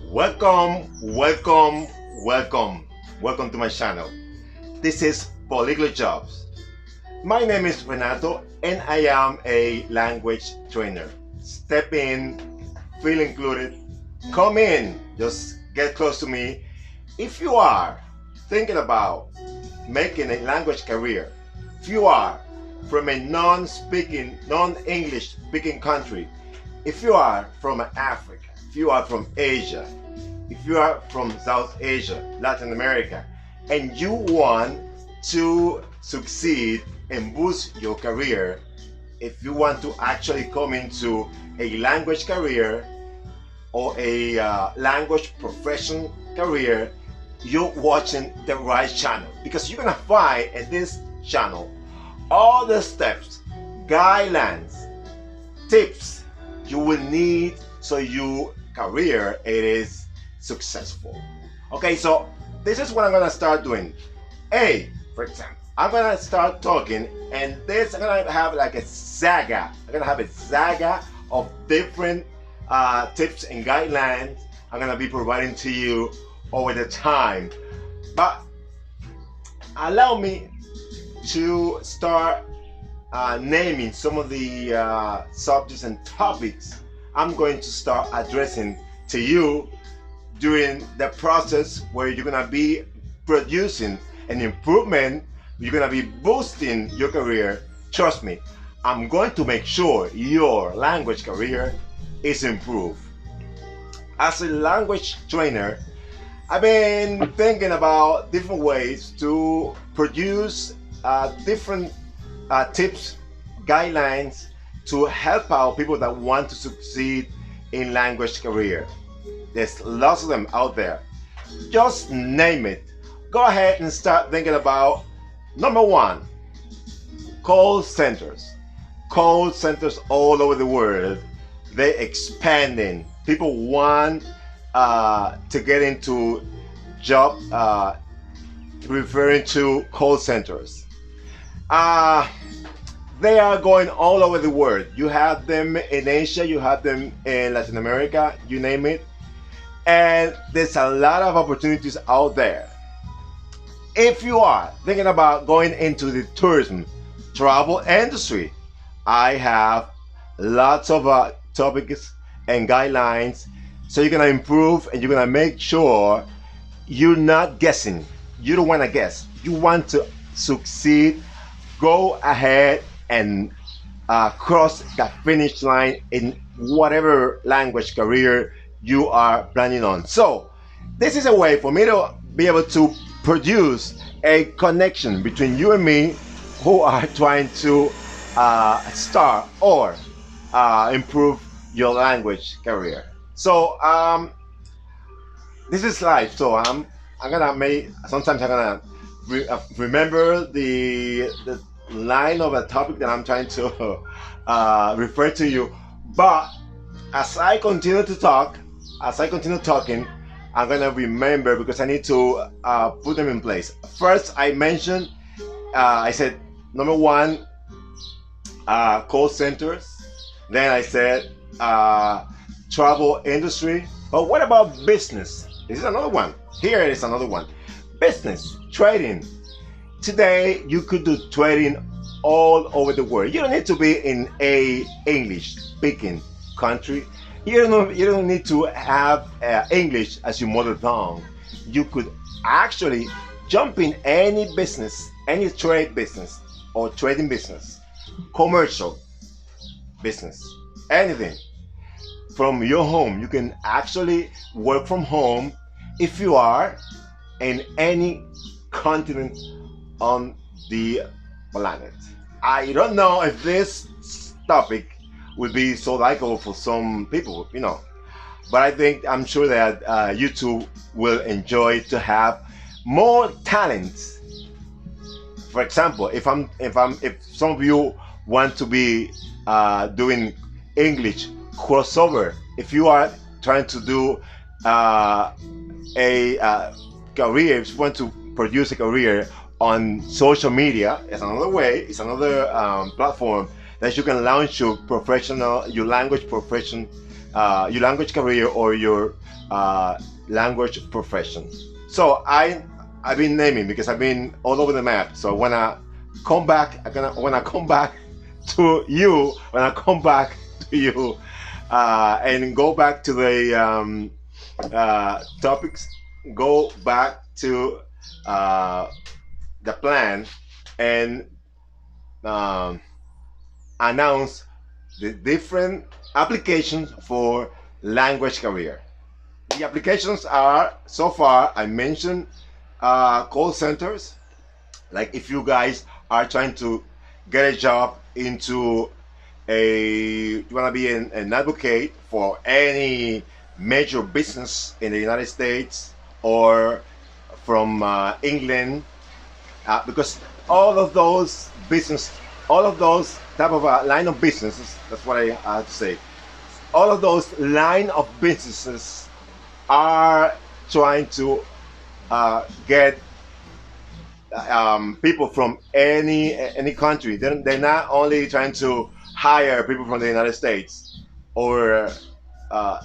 Welcome, welcome, welcome. Welcome to my channel. This is Polyglot Jobs. My name is Renato and I am a language trainer. Step in, feel included, come in, just get close to me. If you are thinking about making a language career, if you are from a non-English speaking country, if you are from Africa, if you are from Asia, if you are from South Asia, Latin America, and you want to succeed and boost your career, if you want to actually come into a language career or a language profession career, you're watching the right channel, because you're gonna find in this channel all the steps, guidelines, tips you will need so your career it is successful. Okay, so this is what I'm gonna start doing. For example, I'm gonna start talking, and this I'm gonna have like a saga. I'm gonna have a saga of different tips and guidelines I'm gonna be providing to you over the time. But allow me to start naming some of the subjects and topics I'm going to start addressing to you during the process where you're gonna be producing an improvement, you're gonna be boosting your career. Trust me, I'm going to make sure your language career is improved. As a language trainer, I've been thinking about different ways to produce different tips, guidelines to help out people that want to succeed in language career. There's lots of them out there. Just name it. Go ahead and start thinking about number one, call centers. Call centers all over the world, they're expanding. People want to get into job referring to call centers. They are going all over the world. You have them in Asia, you have them in Latin America, you name it. And there's a lot of opportunities out there. If you are thinking about going into the tourism, travel industry, I have lots of topics and guidelines so you're gonna improve and you're gonna make sure you're not guessing. You don't want to guess. You want to succeed. Go ahead and cross the finish line in whatever language career you are planning on. So this is a way for me to be able to produce a connection between you and me who are trying to start or improve your language career. So this is live, so I'm gonna make, sometimes I'm gonna remember the line of a topic that I'm trying to refer to you. But as I continue to talk, as I continue talking, I'm gonna remember, because I need to put them in place. First, I mentioned, I said number one, call centers. Then I said travel industry. But what about business? This is another one. Here is another one. Business, trading. Today, you could do trading all over the world. You don't need to be in a English-speaking country. You don't need to have English as your mother tongue. You could actually jump in any business, any trade business or trading business, commercial business, anything. From your home, you can actually work from home if you are in any continent on the planet. I don't know if this topic will be so likable for some people, you know, but I'm sure that YouTube will enjoy to have more talents. For example, if some of you want to be doing English crossover, if you are trying to do a career, if you want to produce a career on social media, it's another way, it's another platform that you can launch your language profession your language career or your language profession. So I've been naming because I've been all over the map. So when I come back, when I come back to you, when I come back to you, and go back to the topics, go back to the plan, and um, announce the different applications for language career. The applications are, so far I mentioned call centers. Like if you guys are trying to get a job into you want to be an advocate for any major business in the United States or from England, because all of those business, all of those type of line of businesses, that's what I have to say, all of those line of businesses are trying to get people from any country. They're not only trying to hire people from the United States or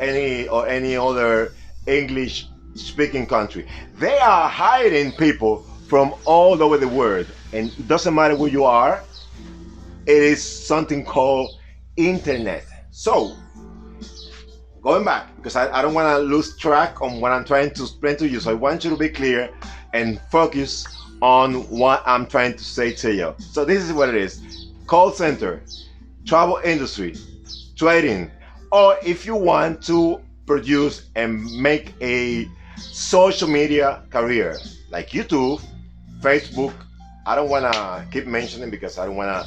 any other English speaking country. They are hiring people from all over the world, and it doesn't matter where you are. It is something called internet. So going back, because I don't want to lose track on what I'm trying to explain to you, so I want you to be clear and focus on what I'm trying to say to you. So this is what it is: call center, travel industry, trading, or if you want to produce and make a social media career like YouTube, Facebook. I don't want to keep mentioning because I don't want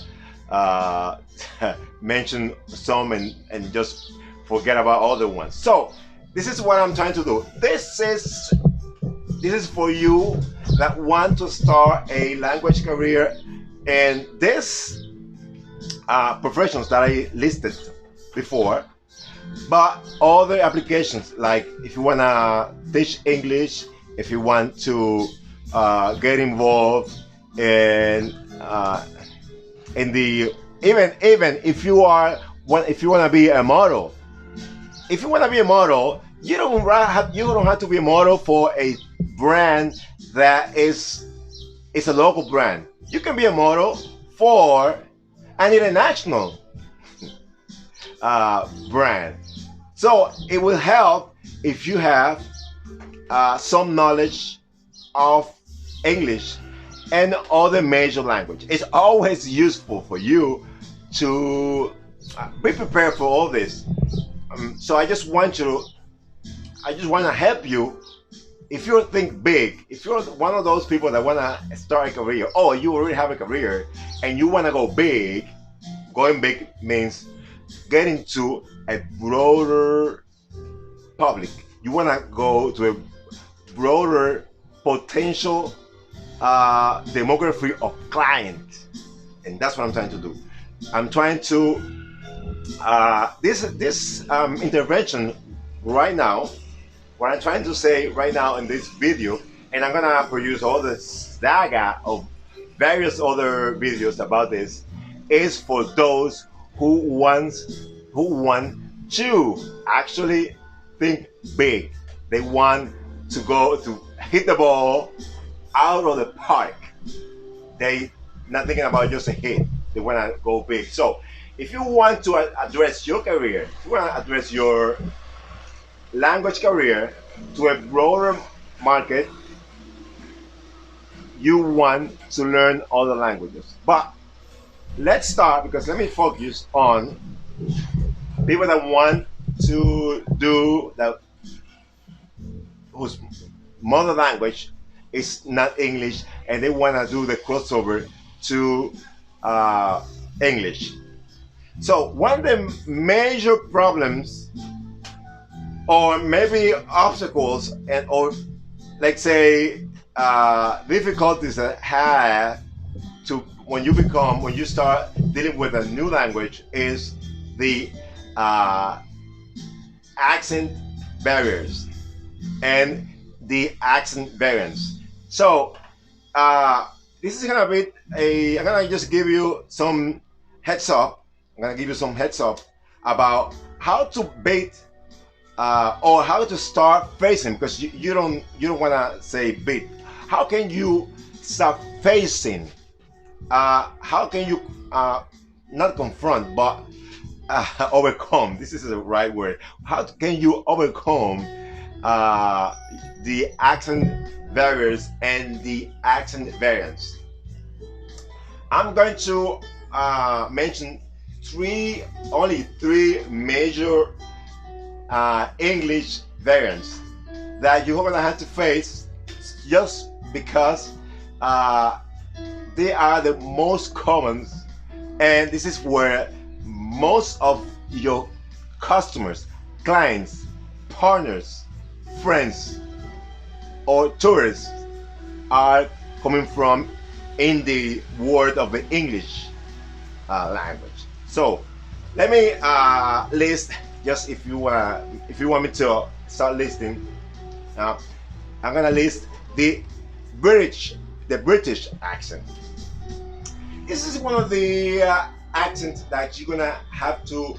to mention some and just forget about other ones. So this is what I'm trying to do. This is for you that want to start a language career, and this professions that I listed before, but other applications, like if you want to teach English, if you want to get involved in the even if you want to be a model. If you want to be a model, you don't have to be a model for a brand that is a local brand. You can be a model for an international brand. So it will help if you have some knowledge of English and other major language. It's always useful for you to be prepared for all this. So I just want to help you. If you think big, if you're one of those people that want to start a career, or you already have a career and you want to go big, going big means getting to a broader public. You want to go to a broader potential demography of clients, and that's what I'm trying to do. I'm trying to this intervention right now. What I'm trying to say right now in this video, and I'm gonna produce all the saga of various other videos about this, is for those who want to actually think big. They want to go to hit the ball out of the park. They not thinking about just a hit. They want to go big. So if you want to address your career, if you want to address your language career to a broader market, you want to learn other languages. But let's start, because let me focus on people that want to do that, whose mother language is not English, and they want to do the crossover to English. So one of the major problems, or maybe obstacles, and or let's say difficulties that have to when you start dealing with a new language, is the accent barriers and the accent variants. So this is gonna be I'm gonna just give you some heads up. I'm gonna give you some heads up about how to bait or how to start facing, because you don't want to say beat. How can you start facing? How can you not confront but overcome? This is the right word. How can you overcome the accent barriers and the accent variants? I'm going to mention only three major English variants that you're gonna have to face, just because they are the most common, and this is where most of your customers, clients, partners, friends, or tourists are coming from in the world of the English language. So let me list, just if you want me to start listing. I'm gonna list the British accent. This is one of the accents that you're gonna have to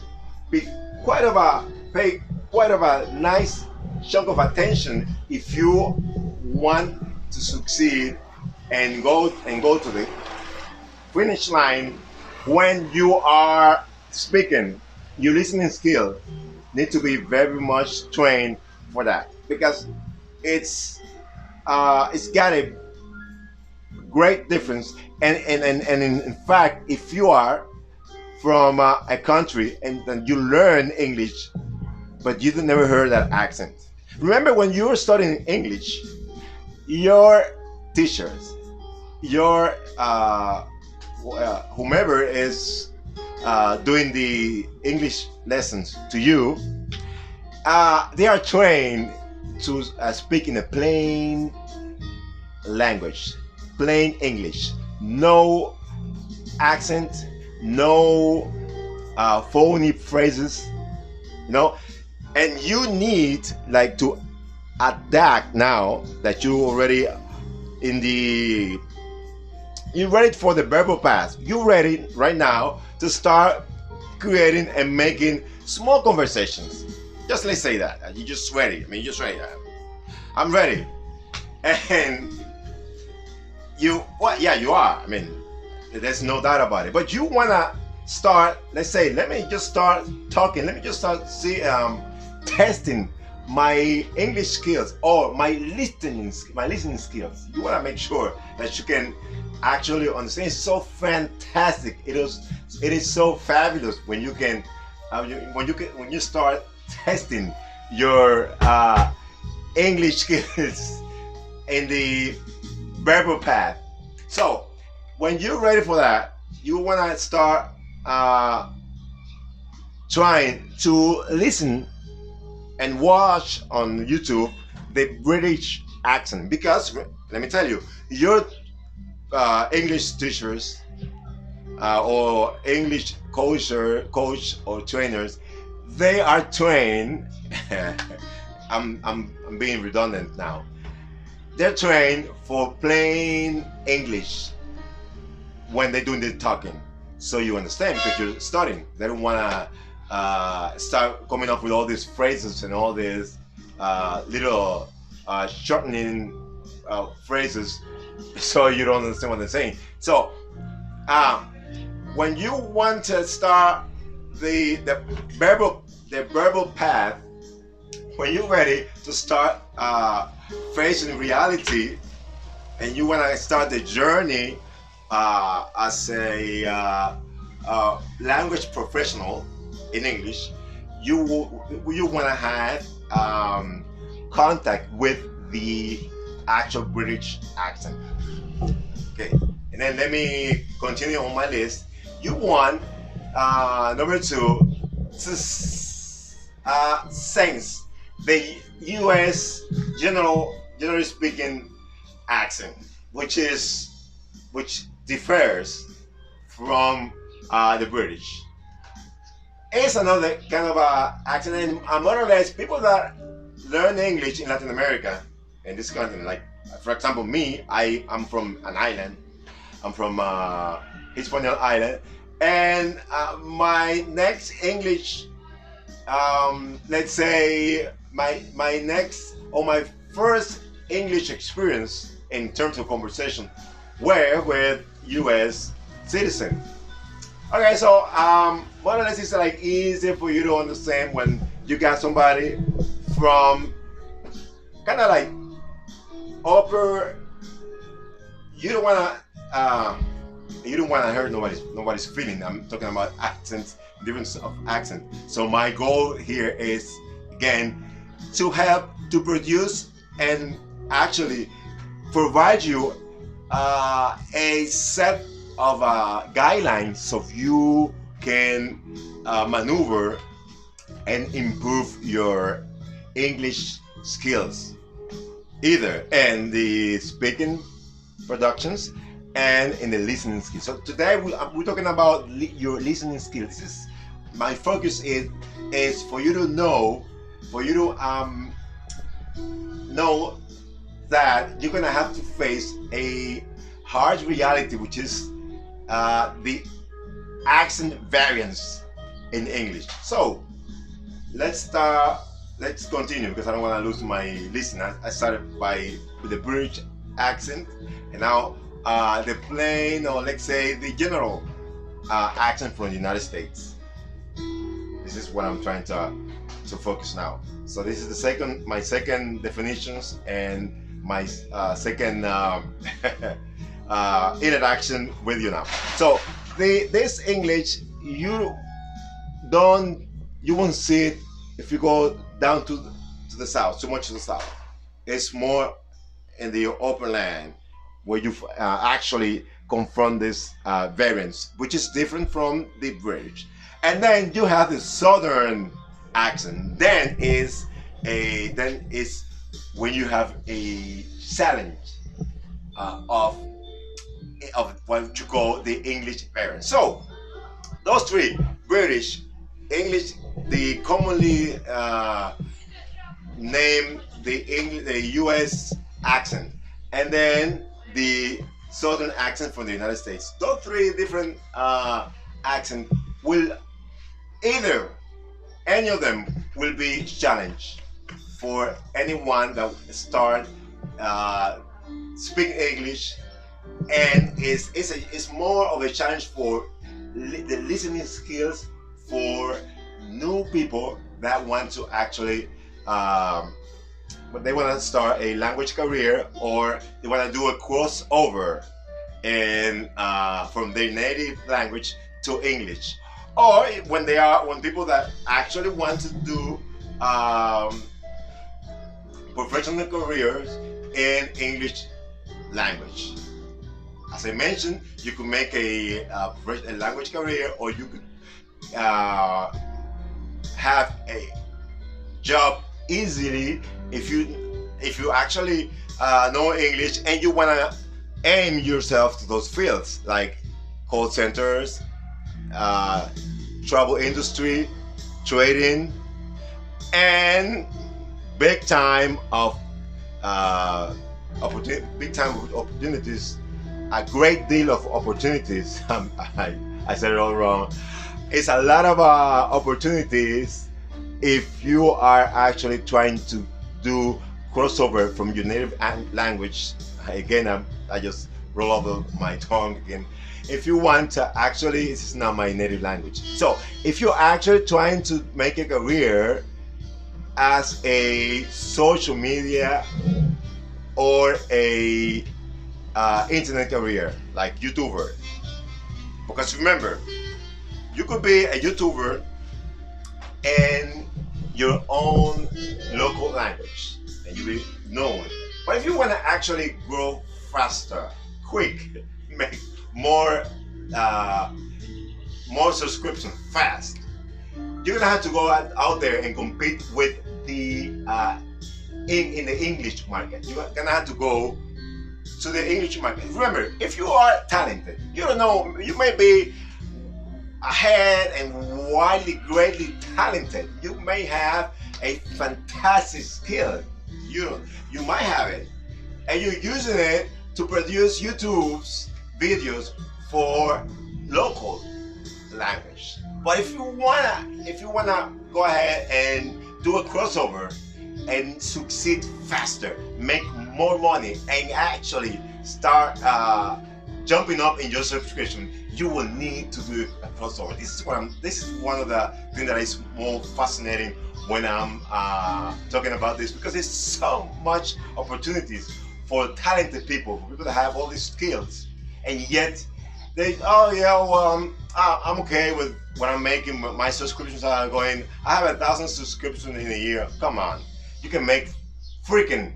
pay quite of a nice chunk of attention if you want to succeed and go to the finish line when you are speaking. Your listening skill need to be very much trained for that, because it's got a great difference. And in fact, if you are from a country and you learn English but you never heard that accent, remember when you were studying English, your teachers, your whomever is doing the English lessons to you, they are trained to speak in a plain language, plain English, no accent, no phony phrases, and you need like to adapt. Now that you already you're ready for the verbal path, you're ready right now to start creating and making small conversations. Just let's say that you're just ready. You're just ready. I'm ready. And you are. There's no doubt about it. But you wanna start, let's say, let me just start talking. Let me just start testing my English skills or my listening skills. You wanna make sure that you can actually understand. It's so fantastic. It is so fabulous when you can when you start testing your English skills in the verbal path. So when you're ready for that, you want to start trying to listen and watch on YouTube the British accent, because let me tell you, your English teachers or English coach or trainers, they are trained. I'm being redundant now. They're trained for plain English when they're doing the talking, so you understand, because you're studying. They don't want to start coming up with all these phrases and all these little shortening phrases, so you don't understand what they're saying. So when you want to start the verbal path, when you're ready to start facing reality, and you want to start the journey as a language professional in English, you want to have contact with the actual British accent. Okay, and then let me continue on my list. You want number two to sense the U.S. generally speaking accent, which differs from the British. It's another kind of accent, and more or less people that learn English in Latin America, in this country, like for example me, I'm from an island. I'm from Hispaniola Island, and my next English let's say my next or my first English experience in terms of conversation were with U.S. citizen. Okay, so more or less it's like easy for you to understand when you got somebody from kind of like upper. You don't wanna hurt nobody's feeling. I'm talking about accents, difference of accent. So my goal here is again to help to produce and actually provide you a set of guidelines so you can maneuver and improve your English skills, either in the speaking productions and in the listening skills. So today we're talking about your listening skills. This is my focus is for you to know, know that you're gonna have to face a hard reality, which is the accent variance in English. So let's continue because I don't want to lose my listener. I started with the British accent, and now the plain, or let's say the general accent from the United States. This is what I'm trying to focus now. So this is my second definitions and my second interaction with you now. So this English you won't see it if you go down to the south, too much to the south. It's more in the open land where you actually confront this variance, which is different from the British. And then you have the southern accent. Then is when you have a challenge of what you call the English variance. So those three: British, English, the commonly named the U.S. accent, and then the southern accent from the United States. Those three different accents will any of them will be challenged for anyone that start speaking English, and it's more of a challenge for the listening skills for new people that want to actually but they want to start a language career, or they want to do a crossover in from their native language to English, or when people that actually want to do professional careers in English language. As I mentioned, you could make a language career, or you could have a job easily if you actually know English and you want to aim yourself to those fields like call centers, travel industry, trading, and big time opportunities, a great deal of opportunities. I said it all wrong. It's a lot of opportunities if you are actually trying to do crossover from your native language. Again, I just roll over my tongue again. If you want to actually, this is not my native language. So if you're actually trying to make a career as a social media or a internet career like YouTuber, because remember, you could be a YouTuber in your own local language and you'll be known. But if you want to actually grow faster, quick, make more subscription fast, you're gonna have to go out there and compete with the in the English market. You're gonna have to go to the English market. Remember, if you are talented, you don't know, you may be ahead and widely, greatly talented. You may have a fantastic skill. You might have it, and you're using it to produce YouTube's videos for local language. But if you wanna go ahead and do a crossover and succeed faster, make more money, and actually start jumping up in your subscription, you will need to do a crossover. This is one of the things that is more fascinating when I'm talking about this, because there's so much opportunities for talented people, for people that have all these skills, and yet they, oh yeah, well, I'm okay with what I'm making. My subscriptions are going, I have 1,000 subscriptions in a year. Come on, you can make freaking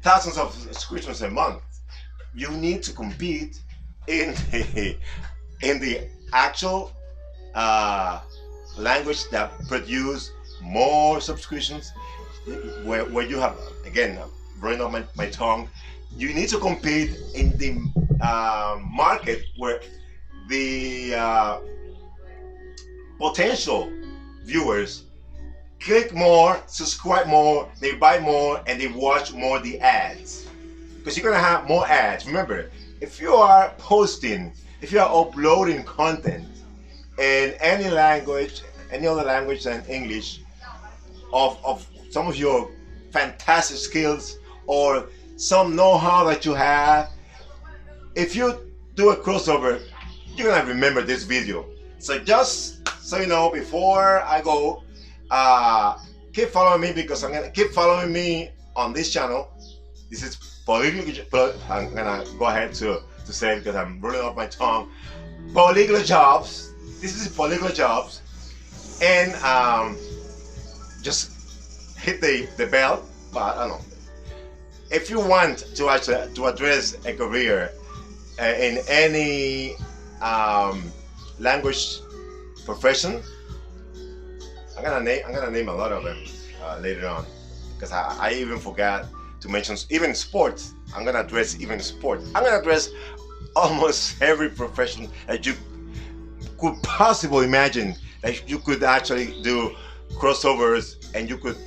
thousands of subscriptions a month. You need to compete in the actual language that produce more subscriptions, where you have, again, running off my tongue, you need to compete in the market where the potential viewers click more, subscribe more, they buy more, and they watch more the ads, because you're gonna have more ads. Remember, if you are posting, if you are uploading content in any language, any other language than English, of some of your fantastic skills or some know-how that you have, if you do a crossover, you're gonna remember this video. So just so you know, before I go, keep following me, because I'm gonna keep following me on this channel. This is polyglot. I'm gonna go ahead to say it because I'm rolling off my tongue. Polyglot Jobs. This is Polyglot Jobs, and just hit the bell. But I don't know. If you want to actually to address a career in any language profession, I'm gonna name a lot of them later on, because I even forgot to mention even sports. I'm gonna address even sport. I'm gonna address almost every profession that you could possibly imagine, that you could actually do crossovers and you could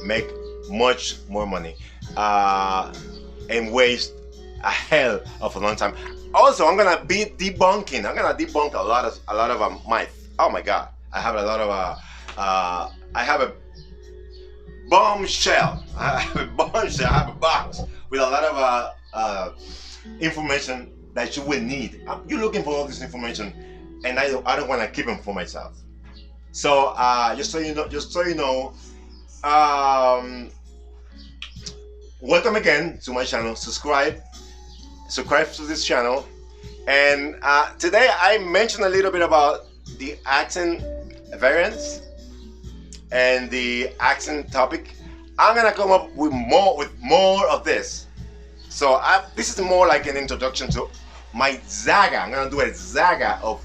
make much more money and waste a hell of a long time. Also, I'm gonna be debunking. I'm gonna debunk a lot of myth. Oh my God, I have a lot of I have a bombshell. I have a bombshell. I have a box with a lot of information that you will need. You're looking for all this information, and I don't want to keep them for myself. So just so you know, welcome again to my channel. Subscribe to this channel, and today I mentioned a little bit about the accent variants and the accent topic. I'm gonna come up with more of this. So this is more like an introduction to my saga. I'm gonna do a saga of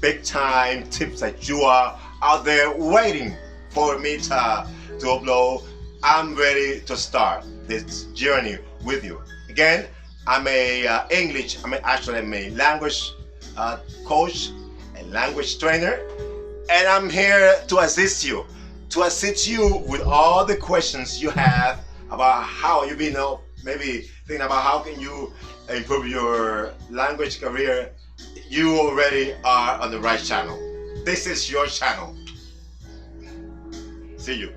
big time tips that you are out there waiting for me to upload. I'm ready to start this journey with you. Again, I'm actually a language coach and language trainer, and I'm here to assist you with all the questions you have about how you've been maybe thinking about how can you improve your language career. You already are on the right channel. This is your channel. See you.